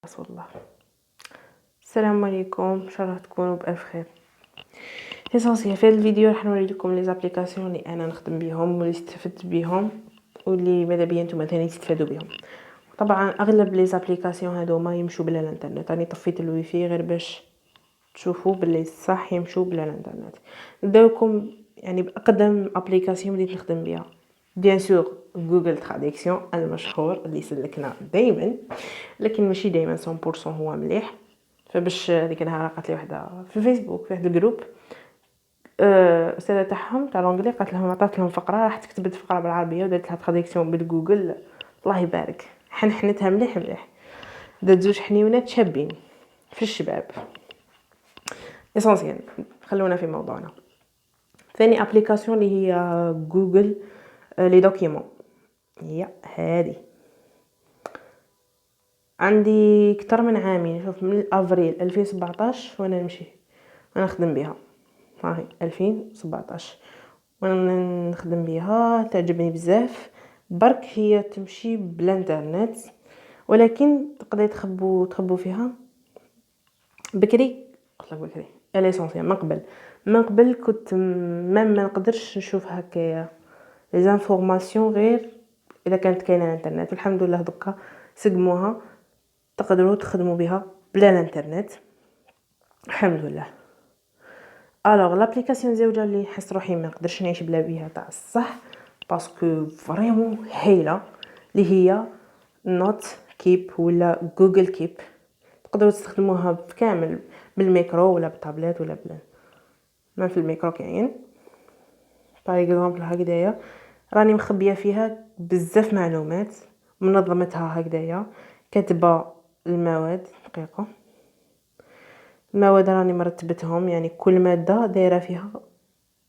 رسول الله. السلام عليكم، ان شاء الله تكونوا بالف خير. ليسونسيال في هذا الفيديو راح نوري لكم لي زابليكاسيون اللي انا نخدم بهم واللي استفدت بهم واللي ماذا بيا نتوما ثاني تستفادوا بهم. طبعا اغلب لي زابليكاسيون هذوما يمشوا بلا الانترنت، راني طفيت الويفي غير باش تشوفوا باللي صح يمشوا بلا الانترنت. نبداوكم يعني باقدم ابليكاسيون بديت نخدم بها، بيان سور جوجل تراديكسيون المشهور اللي يسلكنا دائما، لكن ماشي دائما 100% هو مليح. فباش ديك النهار قالت لي وحده في الفيسبوك في واحد الجروب استاذه تاعهم تاع لونجلي، قالت لهم عطات لهم فقره راح تكتب الفقره بالعربيه ودارت لها تراديكسيون بالجوجل. الله يبارك، حنحنتها مليح مليح، دات زوج حنيونات شابين في الشباب. اسونسيال خلونا في موضوعنا. ثاني ابليكاسيون اللي هي جوجل لي دوكيومون، هي هذه عندي اكثر من عامين، شوف من افريل 2017 وانا نمشي وانا نخدم بها. هاهي 2017 وانا نخدم بها، تعجبني بزاف. برك هي تمشي بالانترنت، ولكن تقدروا تخبوا فيها بكري. قلت لك بكري الاسونسيال من قبل كنت ما نقدرش نشوف هكايا لي زانفورماسيون غير اذا كانت كاينه الانترنت. والحمد لله دوكا سقموها، تقدروا تخدموا بها بلا الانترنت الحمد لله. الوغ لابليكاسيون زوجه اللي نحس روحي ما نقدرش نعيش بلا بها تاع الصح باسكو فريمون هايله، اللي هي نوت كيب ولا جوجل كيب. تقدروا تستخدموها بكامل بالميكرو ولا بالتابلت ولا ما في الميكرو كاين. باغ اكزومبل هكذايا راني مخبيه فيها بزاف معلومات، منظمتها هكذايا، كاتبه المواد دقيقه. المواد راني مرتبتهم، يعني كل ماده دايره فيها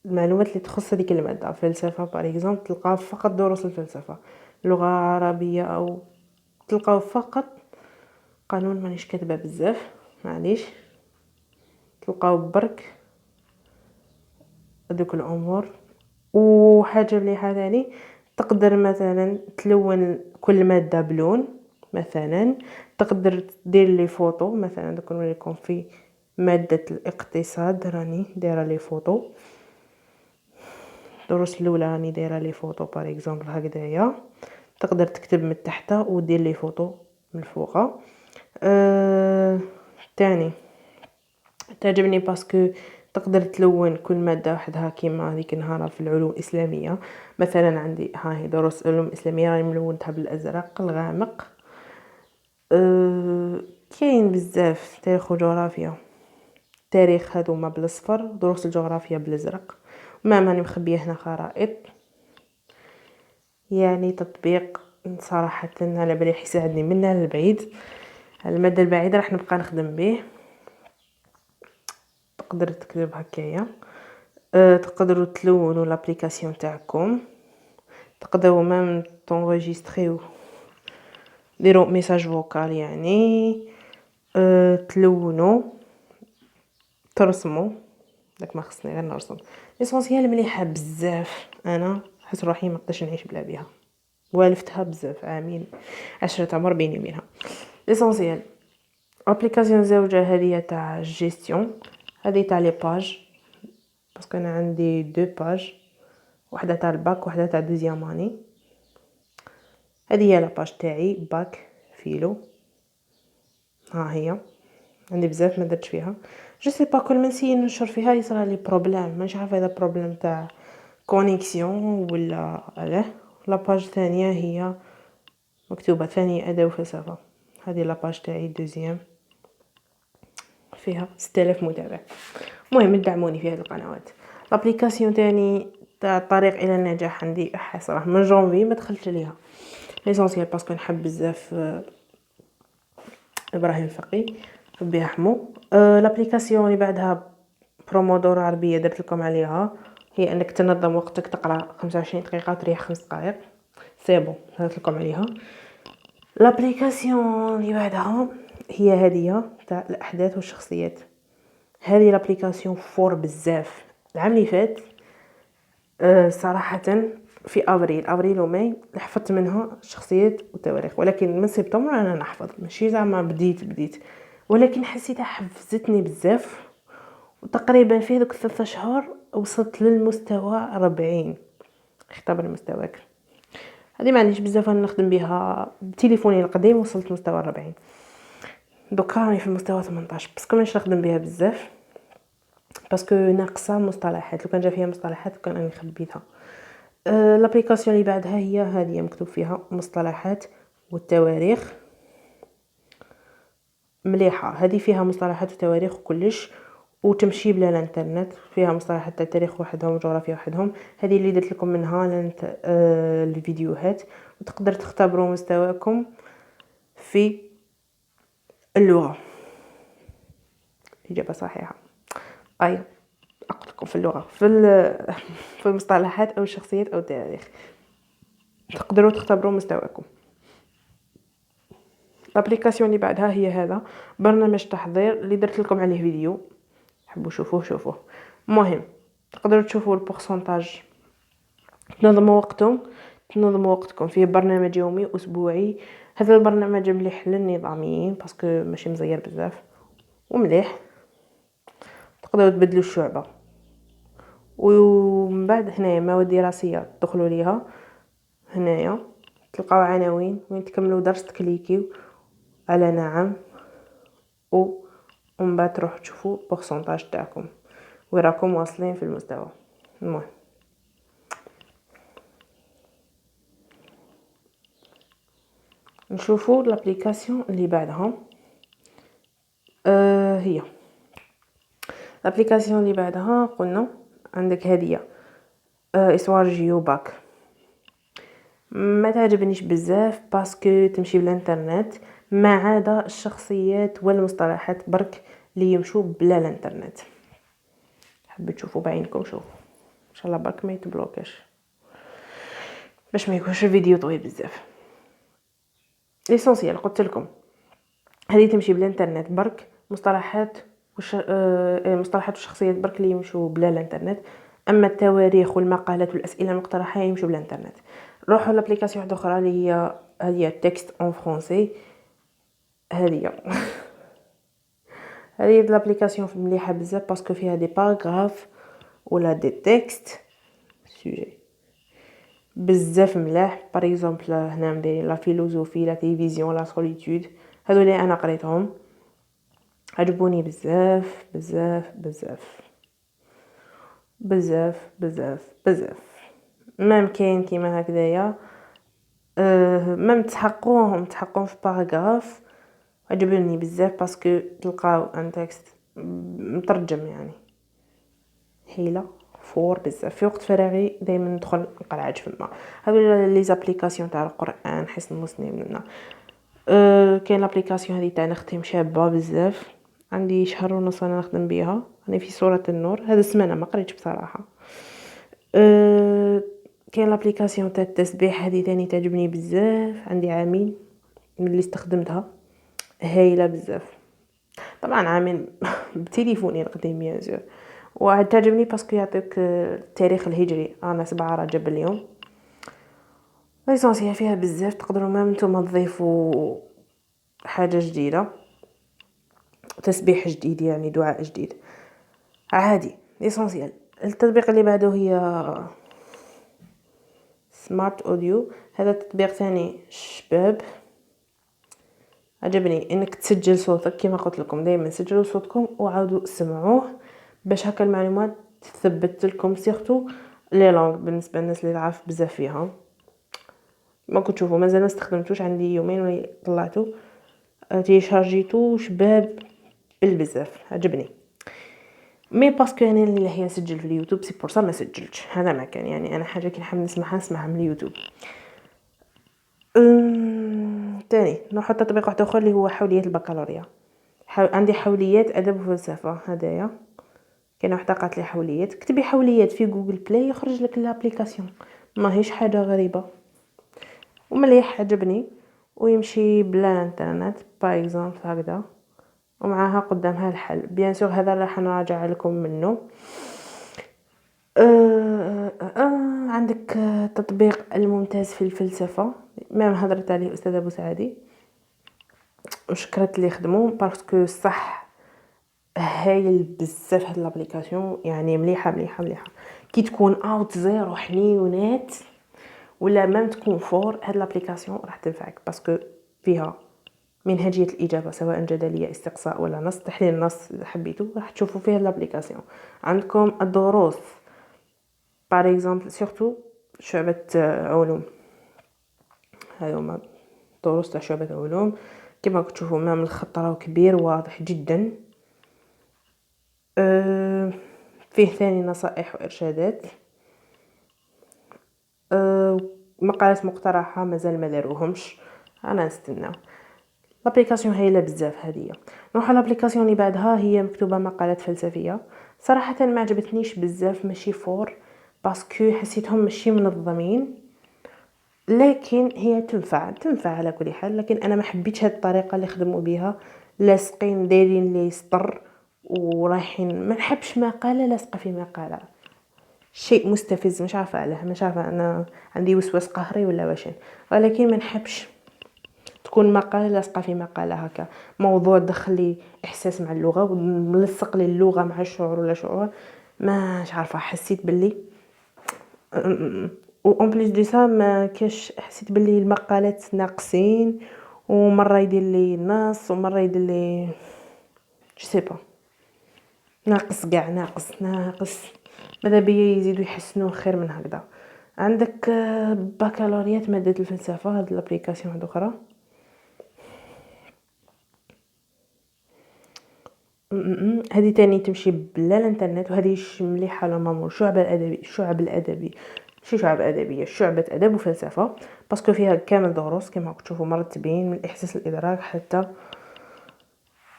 المعلومات اللي تخص هذيك الماده. فلسفه باغ اكزومبل تلقاو فقط دروس الفلسفه، لغه عربيه او تلقاو فقط قانون، مانيش كاتبه بزاف معليش، تلقاو برك هذوك الامور. وحاجه مليحه ثاني، تقدر مثلا تلون كل ماده بلون، مثلا تقدر دير لي فوتو. مثلا دوك نوريكم في ماده الاقتصاد راني دايره لي فوتو، الدروس الاولى راني دايره لي فوتو باغ اكزومبل هكذايا. تقدر تكتب من تحت ودير لي فوتو من فوق. تاني تعجبني باسكو تقدر تلون كل ماده وحدها، كيما هذيك النهار في العلوم الاسلاميه مثلا عندي هاهي دروس علوم اسلاميه راني ملونتها بالازرق الغامق. كاين بزاف تاريخ وجغرافيا، التاريخ هذوما بالاصفر، دروس الجغرافيا بالازرق. ماني مخبيه هنا خرائط، يعني تطبيق صراحه على بالي يساعدني من البعيد. المدى البعيد راح نبقى نخدم به. تقدر تكتب هكايا، تقدروا تلونوا لابليكاسيون تاعكم، تقدروا ميم تونغيستريو ديروا ميساج فوكال، يعني تلونوا ترسموا. داك ما خصني غير نرسم. ليسونسيال مليحه بزاف، انا حس روحي ما نقدرش نعيش بلا بها، والفتها بزاف عامين 10 عمر بيني وبينها. ليسونسيال ابليكاسيون زوجه هذه تاع جيستيون، هذه تاع لي باج، باسكو انا عندي دو باج، وحده تاع الباك وحده تاع دوزيام اني. هذه هي لاباج تاعي باك فيلو، ها هي عندي بزاف ما درتش فيها. جو سي با كل ما نسي ننشر فيها يصرى لي بروبليم، مانيش عارفه اذا بروبليم تاع كونيكسيون ولا علاه. لاباج ثانيه هي مكتوبه ثاني ادب وفلسفه، هذه لاباج تاعي دوزيام فيها 6000 متابع. المهم دعموني في هذه القنوات. لابليكاسيون تاني تاع الطريق الى النجاح عندي صراحه من جونفي ما دخلت ليها ليسونسيال باسكو نحب بزاف ابراهيم الفقي، نحب بها حمو. لابليكاسيون اللي بعدها برومودورو عربيه درت لكم عليها، هي انك تنظم وقتك، تقرا 25 دقيقه تريح 5 دقائق، سي بون درت لكم عليها. لابليكاسيون اللي بعدها هي هذه تاع الاحداث والشخصيات. هذه لابليكاسيون فور بزاف. العام اللي فات صراحه في افريل وماي حفظت منها الشخصيات والتواريخ، ولكن من سبتمبر انا نحفظ، ماشي زعما بديت، ولكن حسيتها حفزتني بزاف. وتقريبا في هذوك 3 شهور وصلت للمستوى 40. اختبر مستواك. هذه ما عنديش بزاف انا نخدم بها بتليفوني القديم، وصلت مستوى 40. دوكا راني في المستوى 18 باسكو مانيش نخدم بها بزاف، باسكو ناقصه مصطلحات. لو كان جا فيها مصطلحات كان راني خبيتها. لابليكاسيون اللي بعدها هي هذه مكتوب فيها مصطلحات والتواريخ، مليحه. هذه فيها مصطلحات وتواريخ وكلش، وتمشي بلا الانترنت. فيها مصطلحات تاع التاريخ وحدهم وجغرافيا وحدهم. هذه اللي درت لكم منها الفيديوهات، وتقدر تختبروا مستواكم في اللغه. اجابه صحيحه. اقول لكم في اللغه في المصطلحات او الشخصيات او التاريخ تقدروا تختبروا مستواكم. الابليكاسيون اللي بعدها هي هذا برنامج تحضير اللي درت لكم عليه فيديو، حبوا شوفوه. المهم تقدروا تشوفوا البورسنتاج، تنظموا وقتكم. فيه برنامج يومي اسبوعي. هذا البرنامج مليح للنظاميين باسكو ماشي مزير بزاف ومليح. تقدروا تبدلوا الشعبه. ومن بعد هنايا مواد دراسيه تدخلوا ليها، هنايا تلقاو عناوين وين تكملوا درس تكليكيو على نعم، ومن بعد تروحوا تشوفوا البورسنتاج تاعكم وراكم واصلين في المستوى. المهم نشوفوا الابليكاسيون اللي بعدها. هي الابليكاسيون اللي بعدها قلنا عندك هذه اسوار جيو باك. ما تعجبنيش بزاف باسكو تمشي بالانترنت، ما عدا الشخصيات والمصطلحات برك اللي يمشوا بلا الانترنت. حبيت تشوفوا بعينكم، شوفوا ان شاء الله برك ما يتبلوكاش باش ما يكونش الفيديو طويل بزاف. ليسونسيال قلت لكم هذه تمشي بالانترنت برك. مصطلحات مصطلحات والشخصيات برك اللي يمشوا بلا الانترنت. اما التواريخ والمقالات والاسئله المقترحه يمشوا بالانترنت. روحوا لابليكاسيون واحده اخرى اللي هي تكست اون فرونسي. هذه لابليكاسيون مليحه بزاف باسكو فيها دي باراغراف ولا دي تكست سوجي بزاف ملاح. باغ اكزومبل هنا ندير لا فيلوزوفي، لا تيليفزيون، لا سوليتود. هذو اللي انا قريتهم عجبوني بزاف بزاف بزاف بزاف بزاف بزاف. مام كاين كيما هكذايا مام تحققوهم في باراغراف عجبني بزاف باسكو تلقاو ان تكست مترجم يعني هيله فور بزاف. في وقت فراغي دائما ندخل نقرا عاد فما هذو لي زابليكاسيون تاع القران حسن مسلم. كاين لابليكاسيون هذه تاع نختم شابه بزاف، عندي شهر ونص انا نخدم بها. انا في سوره النور هذا السمانه ما قريتش بصراحه. كاين لابليكاسيون تاع التسبيح هذه ثاني تعجبني بزاف، عندي عامين ملي استخدمتها هايله بزاف. طبعا عامين بتليفوني القديم بيان سور. وعاد تعجبني باسكو يعطيك التاريخ الهجري، انا 7 رجب اليوم. ليسونسيال فيها بزاف، تقدروا ما نتوما تضيفوا حاجه جديده، تسبيح جديد يعني دعاء جديد عادي. ليسونسيال. التطبيق اللي بعده هي سمارت اوديو. هذا تطبيق ثاني شباب عجبني انك تسجل صوتك كما قلت لكم دائما سجلوا صوتكم وعاودوا سمعوه باش هكا المعلومات تثبت لكم سيرتو لي لونغ. بالنسبه للناس اللي تعرف بزاف فيها ما كنت تشوفوا مازال ما استخدمتوش، عندي يومين ولا طلعته تيشارجيتو شباب بالبزاف عجبني. مي باسكو انا اللي هي نسجل في اليوتيوب سي بور سا ما سجلتش. هذا ما كان يعني انا حاجه كي نحب نسمعها من اليوتيوب. تاني نروح تطبيق واحد اخر اللي هو حوليات البكالوريا. عندي حوليات ادب وفلسفه. هدايا كاينه وحده قالت لي حوليات، كتبي حوليات في جوجل بلاي يخرج لك الابليكاسيون، ما هيش حاجه غريبه ومليح عجبني. ويمشي بلا انترنت باغ اكزومبل هكذا، ومعها قدامها الحل بيان سور. هذا راح نراجع لكم منه. عندك تطبيق الممتاز في الفلسفة، ما هضرت عليه أستاذ أبو سعدي وشكرت اللي خدمو باسكو صح هايل بزاف هاد لابليكاسيون، يعني مليحه مليحه مليحه. كي تكون اوت زيرو حنيونات ولا مام تكون فور، هاد لابليكاسيون راح تنفعك باسكو فيها منهجيه الاجابه سواء جدليه استقصاء ولا نص تحليل النص، اذا حبيتوا راح تشوفوا فيها لابليكاسيون. عندكم الدروس بار اكزومبل سورتو شعبة علوم، هذوما دروس تاع شعبة علوم كما تشوفوا مام الخط راه كبير واضح جدا. فيه ثاني نصائح وارشادات، مقالات مقترحه مازال ما داروهمش، انا نستناو. لابليكاسيون هايله بزاف هذه. نروح على لابليكاسيون اللي بعدها، هي مكتوبه مقالات فلسفيه. صراحه ما عجبتنيش بزاف، ماشي فور باسكو حسيتهم ماشي منظمين، لكن هي تنفع على كل حال. لكن انا ما حبيتش هاد الطريقه اللي خدموا بها، لاصقين دايرين لي سطر ورايحين. ما نحبش مقاله لاصقه في مقاله، شيء مستفز. مش عارفه علاه، مش عارفه انا عندي وسواس قهري ولا واش، ولكن ما نحبش تكون مقاله لاصقه في مقاله هكا. موضوع دخل لي احساس مع اللغه وملصق لي اللغه مع الشعور ولا شعور، مش عارفه. حسيت باللي و اون بليس دي سا ما كاش، حسيت باللي المقالات ناقصين، ومره يدير لي نص ومره يدير لي جو سي با، ناقص كاع ناقص. ماذا بيا يزيدوا يحسنوا خير من هكذا. عندك بكالوريات ماده الفلسفه، هاد لابليكاسيون واحده اخرى. هذه تاني تمشي بلا الانترنت، وهذه مليحه نورمالمون. الشعب الادبيه، شعبة ادب وفلسفه، باسكو فيها كامل دروس كما راكم تشوفوا مرتبين من الاحساس الادراك حتى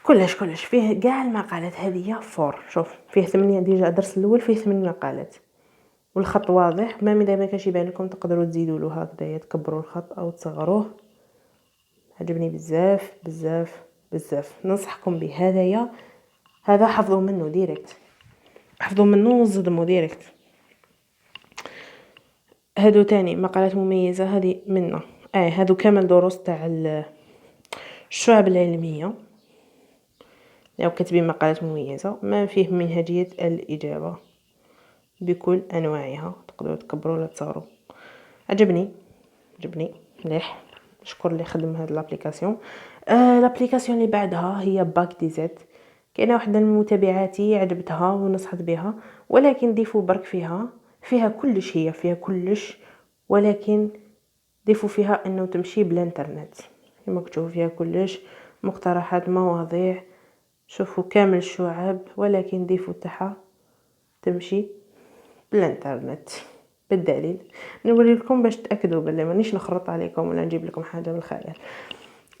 كلش فيه كاع المقالات هذه فور. شوف فيه 8 ديجا، الدرس الاول فيه 8 مقالات والخط واضح. ما اذا ما كانش يبان لكم تقدروا تزيدوا له هكذا، تكبروا الخط او تصغروه. عجبني بزاف ننصحكم به. هذا حفظوا منه ديريكت، حفظوا منه وصدموا ديريكت. هادو تاني مقالات مميزه هذه منه. هادو كامل دروس تاع الشعب العلميه، لو كاتبين مقالات مميزه ما فيه منهجيه الاجابه بكل انواعها. تقدروا تكبروا ولا تصغروا. عجبني مليح. شكر اللي خدم هاد لابليكاسيون. لابليكاسيون اللي بعدها هي باك دي زيت. كاينه واحده من متابعاتي عجبتها ونصحت بها، ولكن ضيفوا برك فيها كلش، هي فيها كلش، ولكن ضيفوا فيها انه تمشي بالانترنت. كما تشوفوا فيها كلش مقترحات مواضيع، شوفوا كامل الشعب، ولكن ضيفوا تاعها تمشي بالانترنت. بالدليل نوري لكم باش تاكدوا بلي مانيش نخرط عليكم ولا نجيب لكم حاجه من الخيال.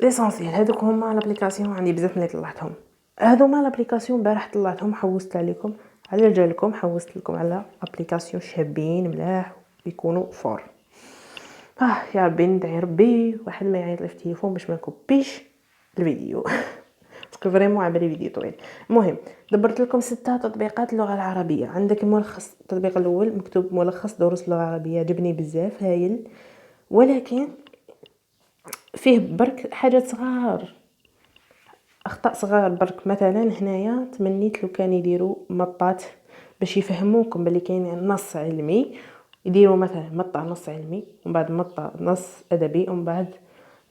ليسونسيال هذوك هما لابليكاسيون عندي بزاف ملي طلعتهم. هذوما لابليكاسيون بارح طلعتهم، حوست عليكم على جالكم، حوست لكم على ابليكاسيون شابين ملاح يكونوا فور. يا ربي ندعي ربي واحد ما يعيط لي في التليفون باش ما نكوبيش الفيديو باسكو فريمون عبالي فيديو طويل. المهم دبرت لكم 6 تطبيقات اللغه العربيه. عندك ملخص، التطبيق الاول مكتوب ملخص دروس اللغه العربيه، عجبني بزاف هايل، ولكن فيه برك حاجات صغار، اخطاء صغار برك. مثلا هنايا تمنيت لو كان يديروا مطات باش يفهموكم بلي كاين نص علمي، يديروا مثلا مطه نص علمي ومن بعد مطه نص ادبي ومن بعد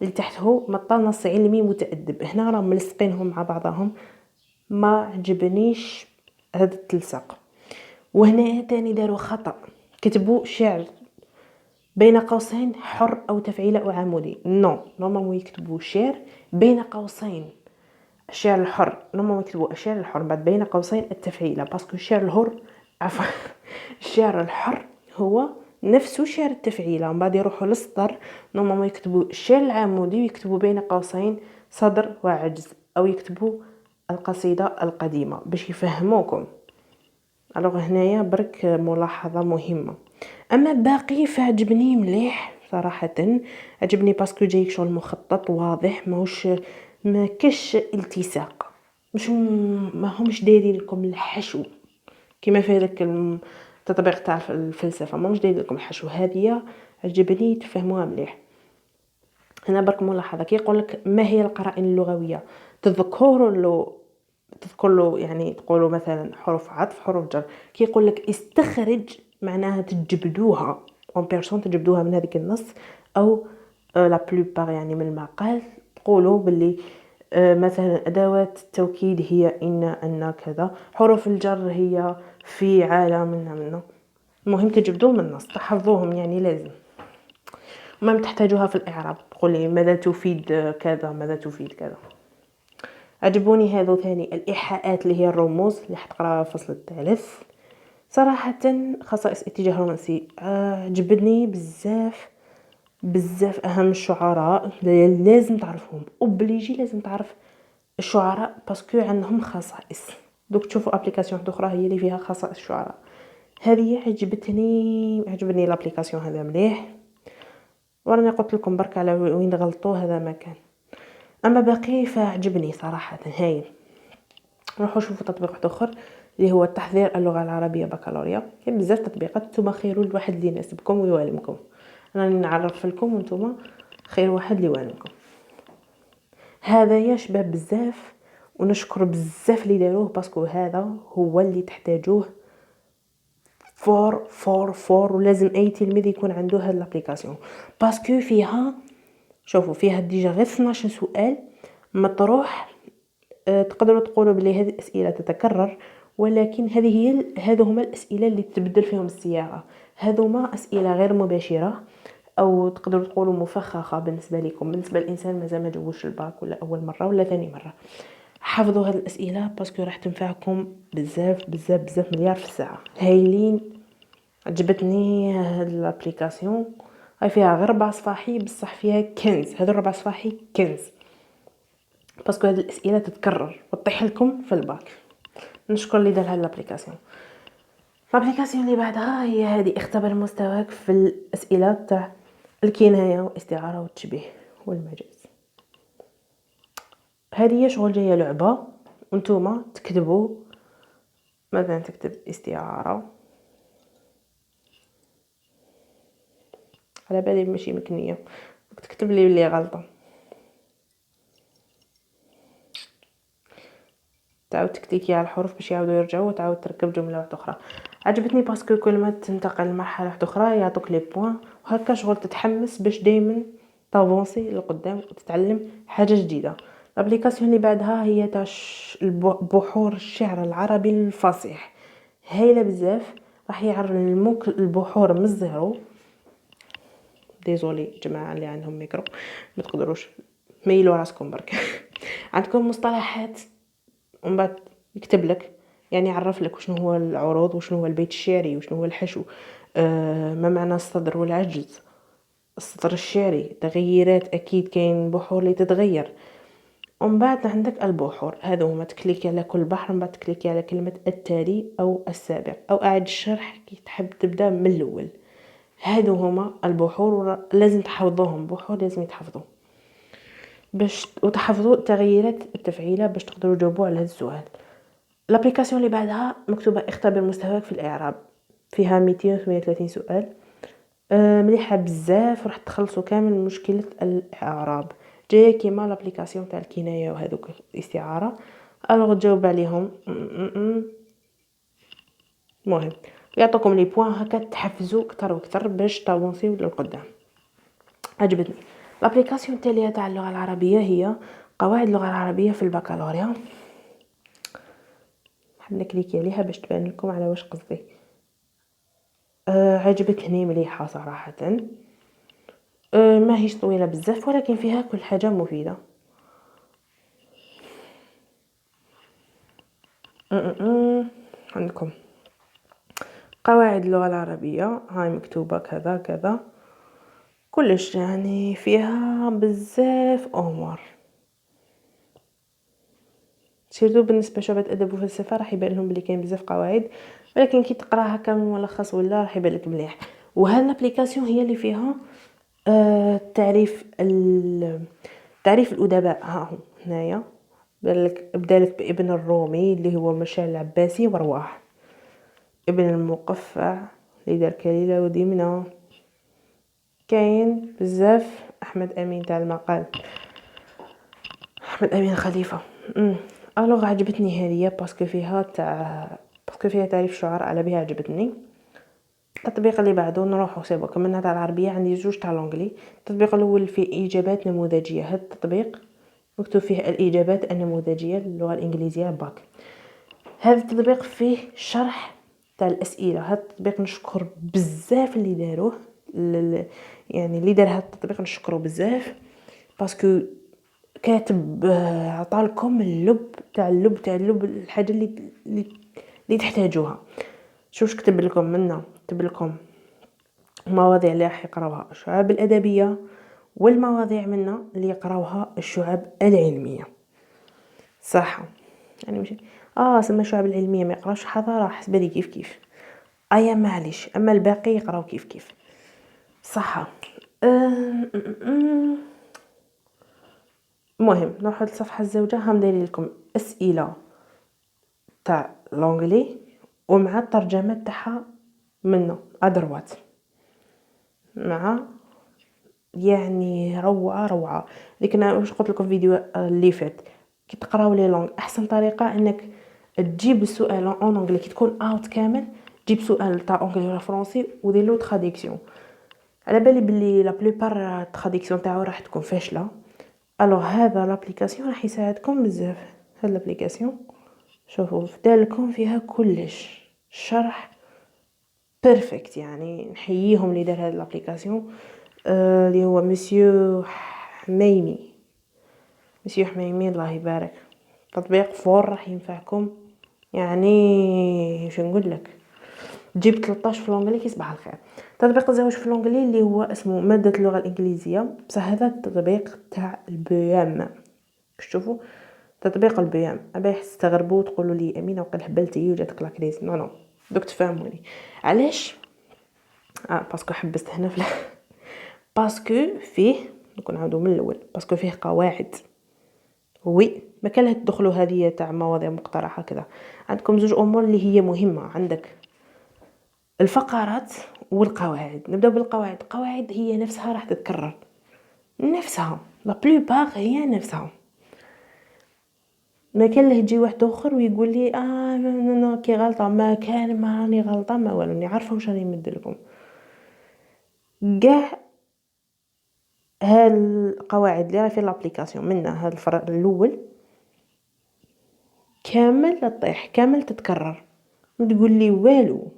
اللي تحته مطه نص علمي متادب. هنا راهم ملصقينهم مع بعضهم، ما عجبنيش هذا التلصاق. وهنا تاني داروا خطا، كتبوا شعر بين قوسين حر او تفعيله او عمودي. نورمالمون يكتبوا شعر بين قوسين الشعر الحر، نورمالمون يكتبوا الشعر الحر بعد بين قوسين التفعيله، باسكو الشعر الحر عفوا الشعر الحر هو نفسه شعر التفعيله. من بعد يروحوا للسطر، نورمالمون يكتبوا الشعر العمودي ويكتبوا بين قوسين صدر وعجز، او يكتبوا القصيده القديمه باش يفهموكم. الوغ هنايا برك ملاحظه مهمه. اما باقي فعجبني مليح صراحه، عجبني باسكو جايك شغل مخطط واضح، ماهوش ما كاش التصاق، مش ما همش دايرين لكم الحشو كما في هذاك تطبيق تاع الفلسفه، ماهوش داير لكم الحشو. هذه عجبني تفهموها مليح. هنا برك ملاحظه كي يقولك ما هي القرائن اللغويه، تذكر له يعني تقولوا مثلا حروف عطف حروف جر. كي يقولك استخرج معناها تجبدوها اون بيرسون، تجبدوها من هذيك النص، او لا بلوبار يعني من المقال تقولوا باللي مثلا ادوات التوكيد هي ان كذا، حروف الجر هي في على منا. المهم تجبدوه من النص، تحفظوهم يعني لازم. ما تحتاجوها في الاعراب، تقولي ماذا تفيد كذا، ماذا تفيد كذا. عجبوني هذو. ثاني الايحاءات اللي هي الرموز اللي حتقراها في الفصل الثالث. صراحه خصائص اتجاه رومانسي عجبني بزاف بزاف. اهم الشعراء لازم تعرفهم، اوبليجي لازم تعرف الشعراء باسكو عندهم خصائص. دوك تشوفوا ابليكاسيون اخرى هي اللي فيها خصائص الشعراء. هذه عجبني الابليكاسيون هذا مليح. وراني قلت لكم برك على وين غلطوا، هذا مكان. اما باقي فعجبني صراحه هايل. نروحوا نشوفوا تطبيق واحد اخر اللي هو تحضير اللغه العربيه بكالوريا. كاين بزاف تطبيقات، نتوما خيروا الواحد اللي يناسبكم ويوالمكم. راني نعرف لكم وانتوما خير واحد اللي يوالمكم. هذا يا شباب بزاف، ونشكر بزاف اللي داروه باسكو هذا هو اللي تحتاجوه فور ولازم اي تلميذ يكون عنده هاد الابليكاسيون. باسكو فيها شوفوا فيها ديجا غير 12 سؤال مطروح. تقدروا تقولوا بلي هذه الاسئله تتكرر، ولكن هذو هما الاسئله اللي تبدل فيهم الصياغه. هذوما اسئله غير مباشره، او تقدروا تقولوا مفخخه بالنسبه لكم، بالنسبه للانسان مازال ما جاوبش الباك ولا اول مره ولا ثاني مره. حفظوا هذه الاسئله باسكو راح تنفعكم بزاف بزاف بزاف مليار في الساعه. هايلين، عجبتني هاد الابليكاسيون. هاي فيها غير 4 صفاحي بصح فيها كنز. هادو 4 صفاحي كنز باسكو هاد الاسئله تتكرر وتطيح لكم في الباك. نشكر اللي دار هاد الابليكاسيون. الابليكاسيون اللي بعدها هي هذه اختبر مستواك في الاسئله تاع الكنايه والاستعاره والتشبيه والمجاز. هذه شغل جايه لعبه وانتوما تكتبوا مثلا تكتب استعاره، على بالي ماشي مكنيه تكتب لي اللي غلطه، تعاود تكتيكي على الحروف باش يعاودوا يرجعوا وتعاود تركب جمله واحده اخرى. عجبتني باسكو كل ما تنتقل لمرحله واحده اخرى يعطوك لي بوين، وهكا شغل تتحمس باش دائما تافونسي لقدام وتتعلم حاجه جديده. الابليكاسيون اللي بعدها هي تاع بحور الشعر العربي الفصيح. هايله بزاف، راح يعلموك البحور من الزيرو. ديزولي جماعه اللي عندهم ميكرو ما تقدروش ميلوا راسكم برك. عندكم مصطلحات ومن بعد يكتب لك يعني يعرف لك وشنو هو العروض وشنو هو البيت الشعري وشنو هو الحشو، ما معنى الصدر والعجز، السطر الشعري، تغييرات اكيد كاين بحور اللي تتغير. ومن بعد عندك البحور هذا هما تكليكي على كل بحر، من بعد تكليكي على كلمه التالي او السابق او اعد الشرح كي تحب تبدا من الاول. هادو هما البحور لازم تحفظوهم، بحور لازم يتحفظوا باش وتحفظوا تغييرات التفعيله باش تقدروا تجاوبوا على هذا السؤال. الابليكاسيون اللي بعدها مكتوبه اختبر مستواك في الاعراب، فيها 238 سؤال. مليحه بزاف، راح تخلصوا كامل مشكله الاعراب. جايه كيما الابليكاسيون تاع الكنايه وهذوك الاستعاره. الوغ تجاوب عليهم المهم يعطوكم لي بوين هكا تحفزوا اكثر واكثر باش تافونسيو للقدام. عجبتني الابليكاسيون التاليه تاع اللغه العربيه هي قواعد اللغه العربيه في البكالوريا. نحب نكليكي عليها باش تبان لكم على واش قصدي. عجبتني مليحه صراحه. ما هيش طويله بزاف ولكن فيها كل حاجه مفيده. عندكم قواعد اللغه العربيه هاي مكتوبه كذا كذا كلش، يعني فيها بزاف امور. سيرتو بالنسبه لشعبة ادب وفلسفه راح يبان لهم بلي كاين بزاف قواعد، ولكن كي تقراها كامل ملخص ولا راح يبان لك مليح. وهاد الابليكاسيون هي اللي فيها تعريف الادباء. ها هو هنايا بدالك بابن الرومي اللي هو مشعل العباسي ورواح. ابن المقفع اللي دار كليلة وديمنة. كاين بزاف. احمد امين تاع المقال، احمد امين خليفه. الوغ عجبتني هذه باسكو فيها تعريف شعراء، على بها عجبتني. التطبيق اللي بعده نروحو سيبو، كملنا تاع العربيه، عندي زوج تاع لونجلي. التطبيق الاول فيه اجابات نموذجيه. هذا التطبيق مكتوب فيه الاجابات النموذجيه للغه الانجليزيه باك. هذا التطبيق فيه شرح تاع الاسئله. هذا التطبيق نشكر بزاف اللي داروه، يعني اللي دار هذا التطبيق نشكره بزاف، باسكو كاتب عطالكم اللب تاع الحاجه اللي تحتاجوها. شوف كتب لكم منا، كتب لكم المواضيع اللي راح يقراوها الشعب الادبيه، والمواضيع منا اللي يقراوها الشعب العلميه. صح يعني مش سما الشعب العلميه ما يقراوش حضاره، حسبالي كيف ايا معليش، اما الباقي يقراو كيف صح. المهم نروح للصفحه الزوجه. هم دايرين لكم اسئله تاع لونجلي ومع الترجمه تاعها منه ادروات، مع يعني روعه. لكن انا واش قلت لكم فيديو اللي فات، كي تقراو لي لونغ احسن طريقه انك تجيب السؤال اون انجلي. كي تكون اوت كامل جيب سؤال تاع انجلي ولا فرنسي ودير له تراديكسيون. على بالي بلي لا بلوبار التراديكسيون تاعو راح تكون فاشله. الوغ هذا لابليكاسيون راح يساعدكم بزاف. هاد لابليكاسيون شوفوا دالكم فيها كلش شرح بيرفكت. يعني نحييهم اللي دار هاد لابليكاسيون اللي هو مسيو حميمي. الله يبارك. تطبيق فور راح ينفعكم. يعني شو نقول لك، جبت 13 في لونجلي كي صباح الخير. تطبيق الزواج في لونجلي اللي هو اسمه ماده اللغه الانجليزيه، بصح هذا التطبيق تاع البيام. شوفوا تطبيق البيام. ابي تستغربوا وتقولوا لي امينه وقال هبلتي وجاتك لا كريز. نو دوك تفهموني علاش. باسكو حبست هنا في باسكو فيه نكون نعاودو من الاول، باسكو فيه قواعد. وي ما كان تدخلوا هذه تاع مواضيع مقترحه كذا. عندكم زوج امور اللي هي مهمه، عندك الفقرات والقواعد. نبداو بالقواعد. القواعد هي نفسها راح تتكرر، نفسها لا بلوبار هي نفسها. ما كان له يجي واحد اخر ويقول لي نو كي غلطه، ما كان ما راني غلطه ما والو، راني عارفه واش راني مدير كاع هالقواعد اللي راه في لابليكاسيون. منها هذا الفرق الاول كامل تطيح، كامل تتكرر، ما تقول لي والو.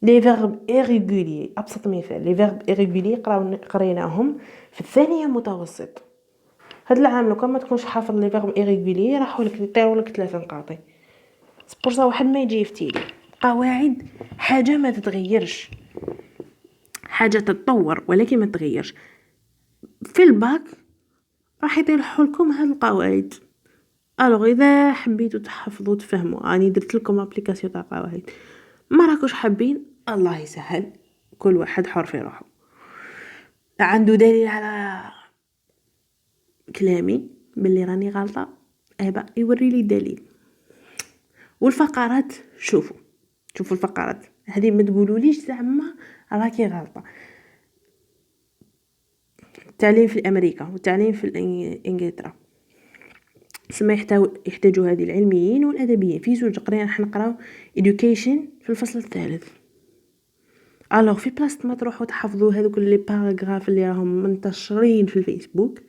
لي فيرب ايريغولي ابسط مثال، لي فيرب ايريغولي قريناهم في الثانيه متوسط. هاد العام لو كان ما تكونش حافظ لي فيرب ايريغولي راحوا لك يطيروا لك 3 نقاطي. سبورصا واحد ما يجي يفتيلي. قواعد حاجه ما تتغيرش، حاجه تتطور ولكن ما تتغيرش. في الباك راح يطيحوا لكم هاد القواعد. الوغ اذا حبيتوا تحفظوا تفهموا، راني درت لكم ابليكاسيون تاع قواعد. ما راكوش حابين الله يسهل، كل واحد حر في روحه. عنده دليل على كلامي باللي راني غلطه، ابا يوري لي الدليل. والفقرات شوفوا الفقرات هذه ما تقولوليش زعما راكي غلطه. التعليم في امريكا والتعليم في انجلترا سما يحتاجوا هذه العلميين والادبيين. في زوج قرينا راح نقراو education في الفصل الثالث. الوغ في بلاصه ما تروحوا تحفظوا هذوك لي باراغراف اللي راهم منتشرين في الفيسبوك،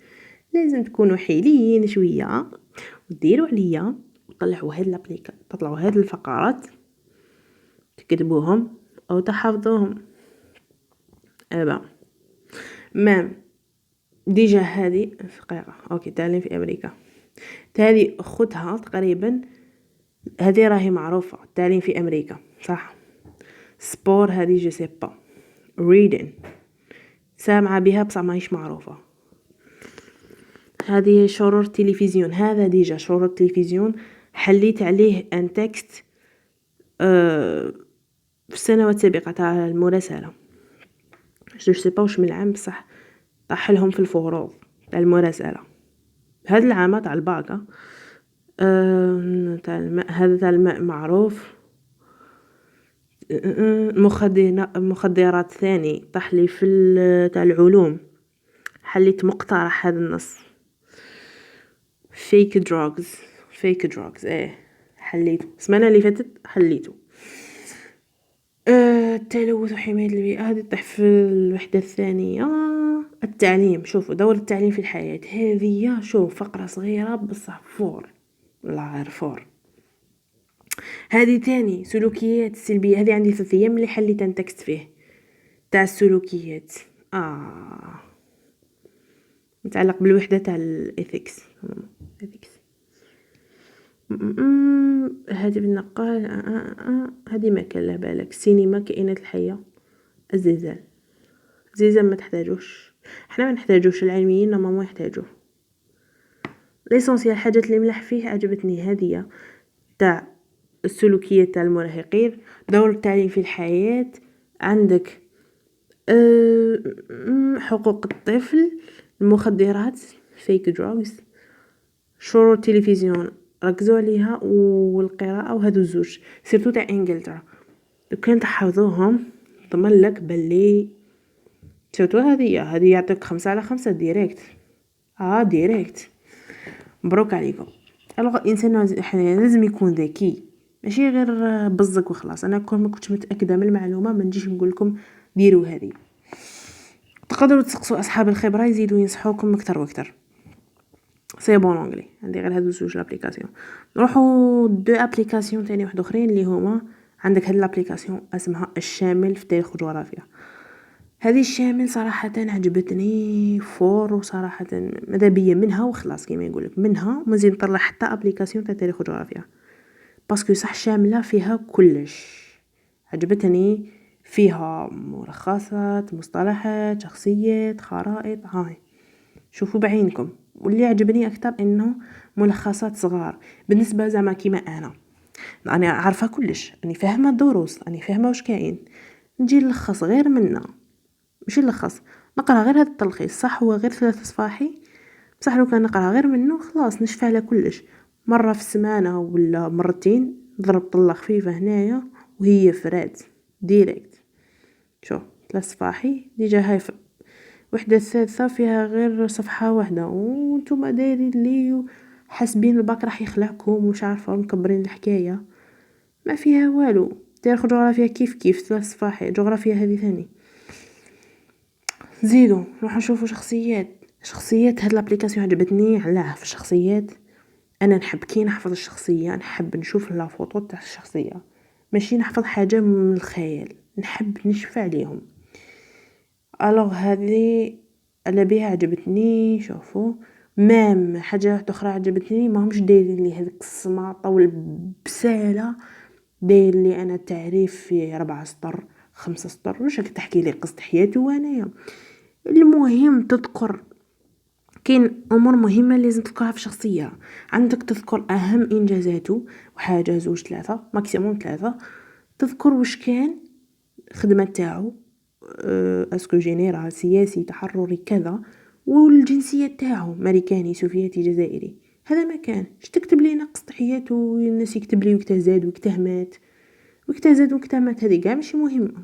لازم تكونوا حيلين شويه وديروا عليا وطلعوا هاد الابليكا، تطلعوا هاد الفقرات تكتبوهم او تحفظوهم. ابا مام ديجا هذه دقيقه اوكي. تعليم في امريكا تالي خدها تقريبا، هذه راهي معروفه. التعليم في امريكا صح. سبور هذه جو سي با. ريدين سامعه بها بصح ماهيش معروفه. هذه شرور التلفزيون، هذا ديجا شرور التلفزيون حليت عليه ان تكست في السنوات السابقه تاع المراسله. جو سي با واش من العام بصح طاح لهم في الفروض تاع المراسله. هذا العام تاع الباكا تاع الماء، هذا تاع الماء معروف. المخدرات ثاني طاح لي في تاع العلوم، حليت مقترح هذا النص fake drugs fake drugs حليته السمانة اللي فاتت حليته. التلوث وحماية البيئة هذه تطيح في الوحدة الثانية. التعليم، شوفوا دور التعليم في الحياة هذه، شوف فقرة صغيرة بصح فور لا غير فور. هذه تاني سلوكيات السلبية، هذه عندي 3 أيام اللي حليت نتكست فيه تاع السلوكيات متعلق بالوحدة تاع الإثيكس. هاتف النقال هذه ما كان له بالك. السينما، كائنات الحية، الزلزال ما تحتاجوش، احنا ما نحتاجوش، العلميين ما يحتاجوه. ليسونسيال الحاجات اللي ملح فيه عجبتني هذه تاع السلوكيات تاع المراهقين، دور التعليم في الحياة، عندك حقوق الطفل، المخدرات fake drugs، شروط التلفزيون ركزوا عليها، والقراءة، وهذو الزوج سيرتو تاع انجلترا لو كان تحفظوهم ضمن لك بلي سيرتو هذه يعطيك 5/5 ديريكت ديريكت. مبروك عليكم. الانسان لازم يكون ذكي، ماشي غير بزق وخلاص. انا كون ما كنتش متاكده من المعلومه ما نجيش نقول لكم ديروا هذه. تقدروا تسقسوا اصحاب الخبره يزيدوا ينصحوكم اكثر واكثر. سي بون انجلي عندي غير هادو زوج لابليكاسيون. نروحوا 2 ابليكاسيون تاني واحد اخرين اللي هما عندك هاد لابليكاسيون اسمها الشامل في التاريخ والجغرافيا. هذه الشامل صراحه عجبتني فور، وصراحه ماذا بيا منها وخلاص كيما يقولك منها ومازال نطلع حتى ابليكاسيون تاع تاريخ والجغرافيا باسكو صح شامله فيها كلش. عجبتني فيها ملخصات، مصطلحات، شخصيات، خرائط. هاي شوفوا بعينكم. واللي عجبني اكثر انه ملخصات صغار بالنسبه زعما كيما انا عارفه كلش، اني فاهمه الدروس، اني فاهمه واش كاين، نجي نلخص غير منه، ماشي نلخص نقرا غير هذا التلخيص. صح هو غير 3 صفاحي بصح لو كان نقرا غير منه خلاص نشفى على كلش. مره في السمانه ولا مرتين ضرب طله خفيفه هنايا وهي فرات ديريكت. شوف 3 صفاحي ديجا هاي وحدة الثالثة فيها غير صفحة واحدة وانتم دايرين لي حاسبين الباك راح يخلعكم ومش عارفة مكبرين الحكاية. ما فيها والو. تاريخ جغرافيا كيف 3 صفاحي. جغرافيا هذه ثاني. زيدوا نروح نشوفوا شخصيات هاد الابليكاسيون عجبتني علاه في الشخصيات. انا نحب كي نحفظ الشخصية نحب نشوف لا فوتو تاع الشخصية، ماشي نحفظ حاجة من الخيال، نحب نشفى عليهم. الوغ هذه انا بها عجبتني. شوفوا مام حاجه واحده اخرى عجبتني، ما همش دايرين لي هذيك السماطه والبساله، داير لي انا تعريف في 4 سطر 5 سطر. واش راك تحكي لي قصه حياتي وانايا؟ المهم تذكر كاين امور مهمه لازم تذكرها في الشخصيه. عندك تذكر اهم انجازاته وحاجه 2 3 ماكسيموم 3. تذكر واش كان خدمه تاعو، اسكو جينيرال سياسي تحرري كذا، والجنسيه تاعو امريكاني سوفيتي جزائري. هذا ما كان تكتب لينا قصه حياته والناس يكتب لي وقتها زاد وقتها مات وقتها زاد وقتها مات. هذه كاع ماشي مهمه.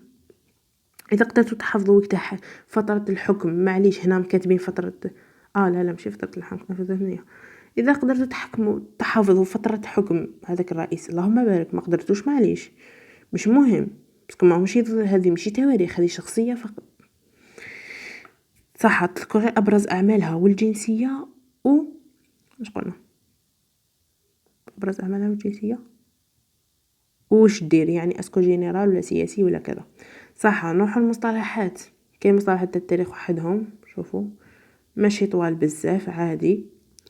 اذا قدرتوا تحفظوا وقتها فتره الحكم، معليش هنا كاتبين فتره لا ماشي فتره الحكم الثانيه. اذا قدرتوا تحفظوا فتره حكم هذاك الرئيس اللهم بارك، ما قدرتوش معليش مش مهم باسكو ماشي هذه ماشي تواريخ، هذه شخصيه فقط. صح تذكر ابرز اعمالها والجنسيه واش قلنا ابرز اعمالها والجنسيه وش دير يعني اسكو جينيرال ولا سياسي ولا كذا. صح نروح المصطلحات. كاين مصطلحات تاع التاريخ وحدهم شوفوا ماشي طوال بزاف عادي،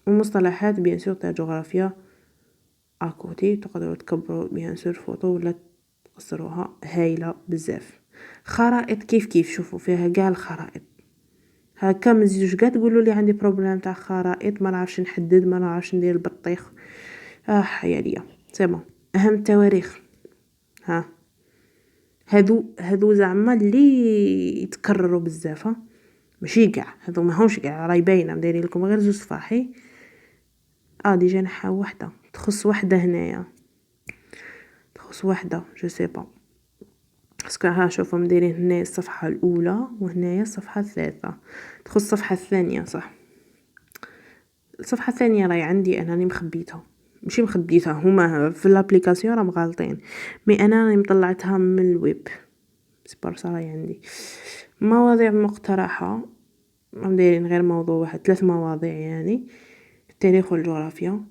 ومصطلحات بيان سور تاع جغرافيا اكوتي تقدروا تكبروا بيان سور فوتو ولا تقصروها هايله بزاف. خرائط كيف شوفوا فيها كاع الخرائط هكا ما تزيدوش كاع تقولوا لي عندي بروبليم تاع خرائط ما نعرفش نحدد ما نعرفش ندير البطيخ. يا ليا سي بون. اهم التواريخ هادو زعما اللي يتكرروا بزاف ماشي كاع هادو ماهمش كاع راهي باينه دايرين لكم غير 2 صفاحي. ديجا نحاو وحده تخص وحده هنايا تخص وحده جو سي با باسكو ها شوفوا مديرين هنايا الصفحة الأولى وهنايا الصفحة الثالثة. دخل الصفحة الثانية صح. الصفحة الثانية راهي عندي أنا راني مخبيتها، ماشي مخبيتها، هما في الابليكاسيون راهم غالطين، مي أنا راني مطلعتها من الويب. سبارسا راهي عندي مواضيع مقترحة، راهم دايرين غير موضوع واحد، 3 مواضيع يعني، التاريخ والجغرافيا،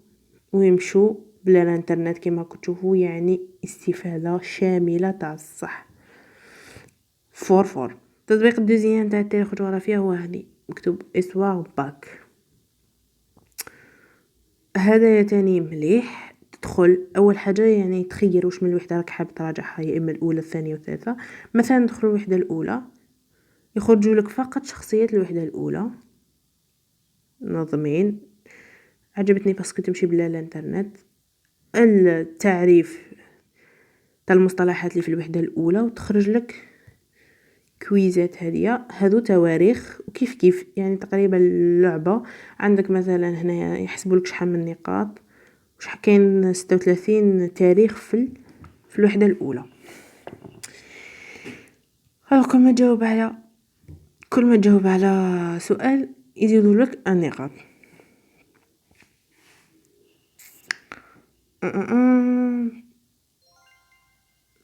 ويمشوا بلا الانترنت كما راكم تشوفوا، يعني استفادة شاملة تاع الصح. فور التطبيق الدوزيام تاع التاريخ والجغرافيا هو هادي مكتوب اسواغ باك. هذا تاني مليح. تدخل اول حاجه يعني تخير واش من الوحده راك حاب تراجعها، يا اما الاولى الثانيه والثالثه. مثلا ندخل الوحده الاولى يخرجوا لك فقط شخصيات الوحده الاولى منظمين. عجبتني باسكو تمشي بلا الانترنت. التعريف تاع المصطلحات اللي في الوحده الاولى، وتخرج لك كويزات هذه هذو تواريخ وكيف كيف يعني تقريبا اللعبه. عندك مثلا هنا يحسبوا لك شحال من نقاط، وش كاين 36 تاريخ في الوحده الاولى. كل ما تجاوب على سؤال يزيدوا لك النقاط.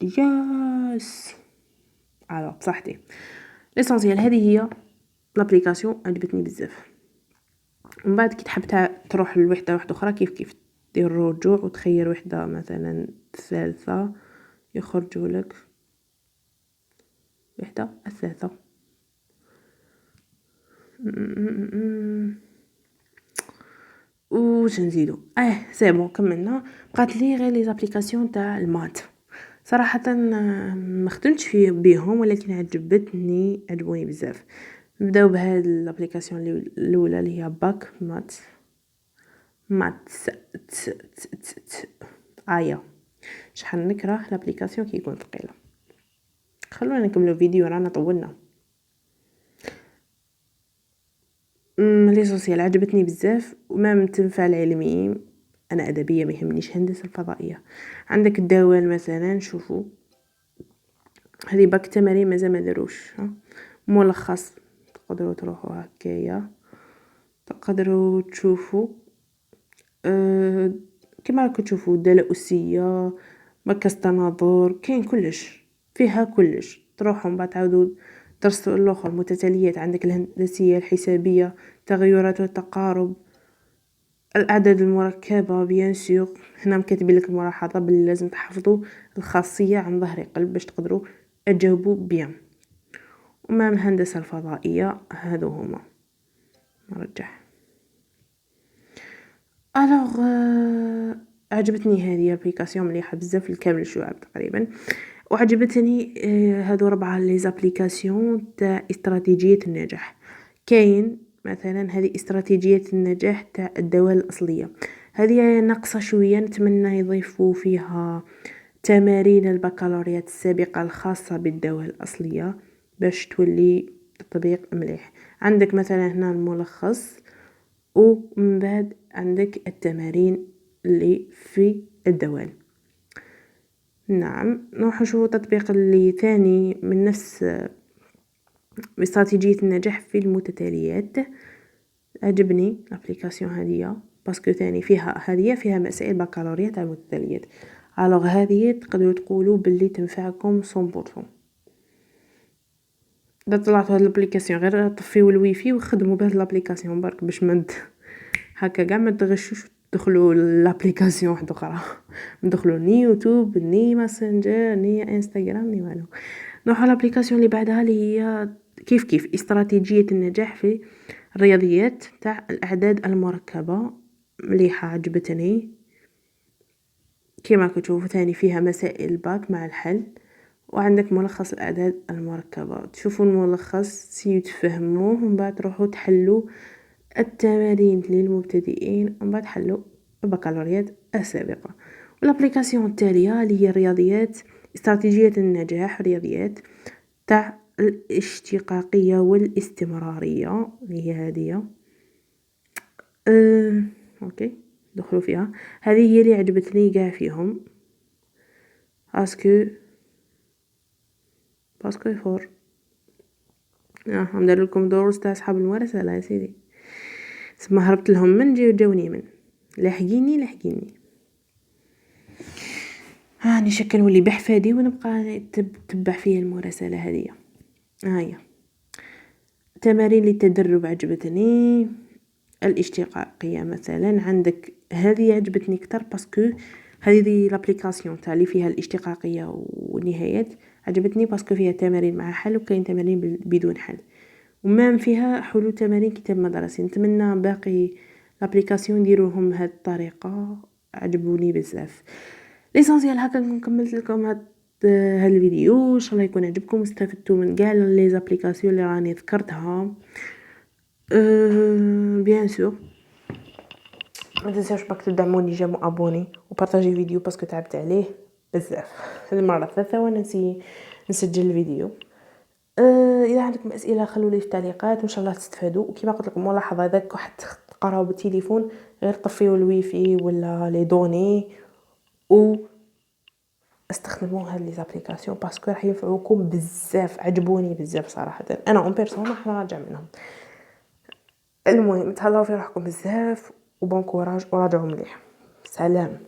ياس على بصحتي. ليسونسيال هذه هي لابليكاسيون عجبتني بزاف. ومن بعد كي تحب تروح لوحده واحده اخرى كيف كيف دير رجوع وتخير وحده مثلا الثالثه، يخرجوا لك وحده الثالثه. وش نزيدو سي بون كملنا. بقات لي غير لي زابليكاسيون تاع المات. صراحه ما خدمتش فيه بيهم، ولكن عجبوني بزاف. نبداو بهاد الابليكاسيون الاولى اللي هي باك مات ايا. شحال نكره الابليكاسيون كي يكون ثقيله. خلونا نكملوا فيديو رانا طولنا. لي سوسيال عجبتني بزاف، وما تنفع العلمي. انا ادبيه ما يهمنيش هندسه الفضائيه. عندك الدوال مثلا، شوفوا هذه باك تمارين مازال ما داروش ملخص. تقدروا تروحوا هكايا تقدروا تشوفوا كما راكم تشوفوا الداله اسيه، مركز تناظر، كاين كلش فيها كلش. تروحوا من بعد تعاودوا درس الاخر متتاليات. عندك الهندسيه، الحسابيه، تغيرات والتقارب، الاعداد المركبه بيان سور. هنا مكاتبين لك الملاحظه بلي لازم تحفظوا الخاصيه عن ظهر قلب باش تقدروا تجاوبوا بيان. وما من الهندسه الفضائيه هادو هما نرجح. الوغ عجبتني هذه الابليكاسيون مليحه بزاف لكامل الشعب تقريبا. وعجبتني هادو 4 لي زابليكاسيون تاع استراتيجيه النجاح. كاين مثلا هذه استراتيجيه النجاح تاع الدول الاصليه، هذه ناقصه شويه، نتمنى يضيفوا فيها تمارين البكالوريات السابقه الخاصه بالدول الاصليه باش تولي تطبيق مليح. عندك مثلا هنا الملخص، ومن بعد عندك التمارين اللي في الدوال. نعم نروح نشوفوا التطبيق اللي ثاني من نفس استراتيجية النجاح في المتتاليات. عجبني الابليكاسيون هذه باسكو ثاني فيها مسائل بكالوريا تاع المتتاليات. الوغ هذه تقدروا تقولوا باللي تنفعكم 100%. اذا طلعتوا هاد الابليكاسيون غير طفيو الويفي وخدموا بهاد الابليكاسيون برك باش هكا كاع ما تغشوش تدخلوا لابليكاسيون واحده اخرى. ندخلوا ني يوتيوب ني ماسنجر ني انستغرام ني والو. نروحوا لابليكاسيون اللي بعدها اللي هي كيف استراتيجيه النجاح في الرياضيات تاع الاعداد المركبه. مليحه عجبتني. كما كتشوفوا ثاني فيها مسائل باك مع الحل، وعندك ملخص الاعداد المركبه. تشوفوا الملخص تفهموه ومن بعد تروحوا تحلوا التمارين للمبتدئين ومن بعد حلوا البكالوريات السابقة. والابليكاسيون التالية اللي هي الرياضيات استراتيجية النجاح، رياضيات تاع الاشتقاقية والاستمرارية اللي هي هذه. اوكي دخلوا فيها. هذه هي اللي عجبتني قاع فيهم، اسكو باسكو يفور. ندير لكم دروس تاع صحاب المراسلة يا سيدي. سما هربت لهم من جاوني من لاحقيني. هاني شك نولي بحفادي ونبقى تبع فيه المراسلة هذه. هيا تمارين للتدرب عجبتني. الاشتقاقية مثلا عندك هذه عجبتني اكثر باسكو هذه لابليكاسيون تاع اللي فيها الاشتقاقية والنهايات عجبتني باسكو فيها تمارين مع حل وكاين تمارين بدون حل ومام فيها حلول تمارين كتاب مدرسي. نتمنى باقي لابليكاسيون يديروهم هذه الطريقة عجبوني بزاف. ليسانسيال هكا نكون كملت لكم هذا الفيديو ان شاء الله يكون عجبكم واستفدتوا من كاع لي زابليكاسيون اللي راني ذكرتها. بيان سور ما تنساوش باك تدعموني جامو ابوني وبارطاجي فيديو باسكو تعبت عليه بزاف. هذه المره الثالثه وانا نسجل الفيديو. اذا عندكم اسئله خلوا لي في التعليقات وان شاء الله تستفادوا. وكما قلت لكم ملاحظه اذا واحد تقراو بالتليفون غير طفيو الويفي ولا لي دوني و استخدموا هاد لي زابليكاسيون باسكو راح ينفعوكم بزاف. عجبوني بزاف صراحه انا اون بيرسون راح نراجع منهم. المهم تهلاو في روحكم بزاف وبون كوراج وراجعوا مليح. سلام.